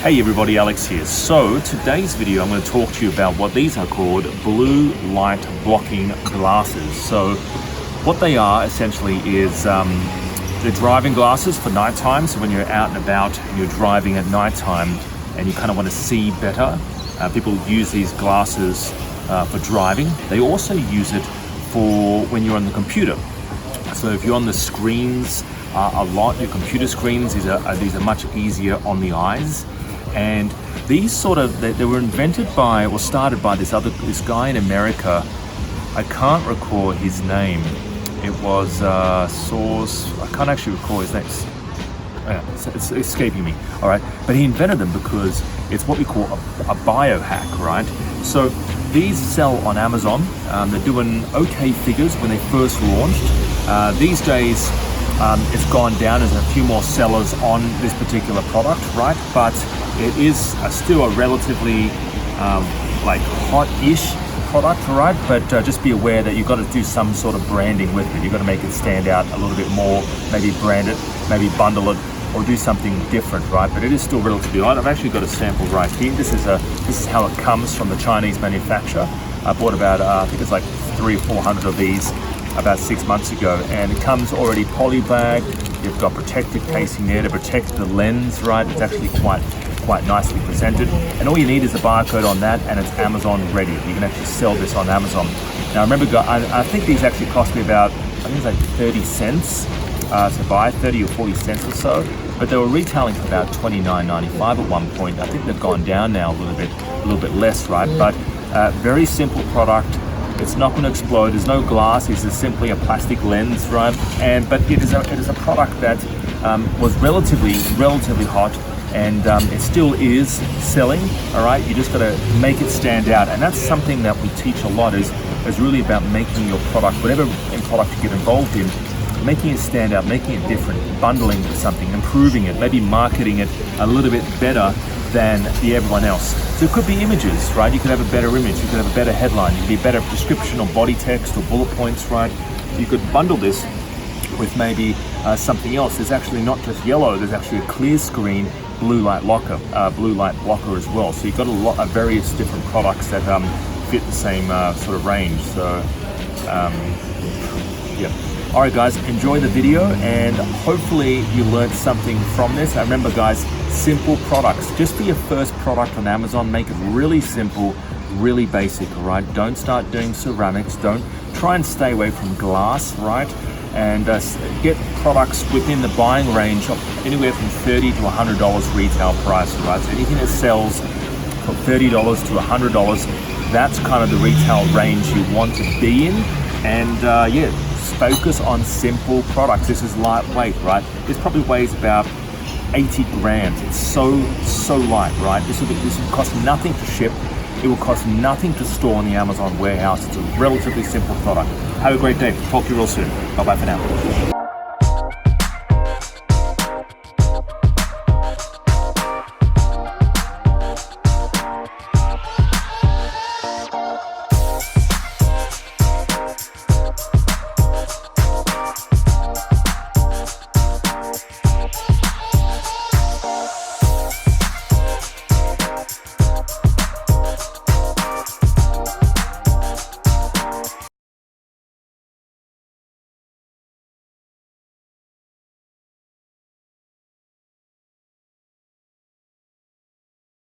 Hey everybody, Alex here. So today's video I'm going to talk to you about what these are called blue light blocking glasses. So what they are essentially is they're driving glasses for nighttime. So when you're out and about and you're driving at nighttime and you kind of want to see better, people use these glasses for driving. They also use it for when you're on the computer. So if you're on the screens a lot, your computer screens, these are much easier on the eyes. And these they were invented by, or started by this guy in America. I can't recall his name. It was Source. I can't actually recall his name. It's escaping me. All right, but he invented them because it's what we call a biohack, right? So these sell on Amazon. They're doing okay figures when they first launched. These days, it's gone down. There's a few more sellers on this particular product, right? But it is still a relatively hot-ish product, right? But just be aware that you've got to do some sort of branding with it. You've got to make it stand out a little bit more, maybe brand it, maybe bundle it, or do something different, right? But it is still relatively light. I've actually got a sample right here. This is how it comes from the Chinese manufacturer. I bought about I think it's like 300 or 400 of these about 6 months ago, and it comes already polybagged. You've got protective casing there to protect the lens, right? It's actually quite nicely presented, and all you need is a barcode on that, and it's Amazon ready. You can actually sell this on Amazon. Now remember, I think these actually cost me about, I think it's like 30 cents to buy, 30 or 40 cents or so, but they were retailing for about $29.95 at one point. I think they've gone down now a little bit less, right? But very simple product. It's not going to explode. There's no glass. It's just simply a plastic lens, right? But it is a product that was relatively hot, and it still is selling. All right, you just got to make it stand out, and that's something that we teach a lot. Is really about making your product, whatever product you get involved in, making it stand out, making it different, bundling something, improving it, maybe marketing it a little bit better than everyone else. So it could be images, right? You could have a better image, you could have a better headline, you could be a better description or body text or bullet points, right? You could bundle this with maybe something else. There's actually not just yellow, there's actually a clear screen blue light blocker as well. So you've got a lot of various different products that fit the same sort of range. So yeah. All right, guys, enjoy the video, and hopefully you learned something from this. And remember, guys, simple products. Just for your first product on Amazon, make it really simple, really basic, all right? Don't start doing ceramics. Don't try and stay away from glass, right? And get products within the buying range of anywhere from $30 to $100 retail price, right? So anything that sells from $30 to $100, that's kind of the retail range you want to be in. And yeah, focus on simple products. This is lightweight, right? This probably weighs about 80 grams. It's so light, right? This will cost nothing to ship. It will cost nothing to store in the Amazon warehouse. It's a relatively simple product. Have a great day. Talk to you real soon. Bye-bye for now.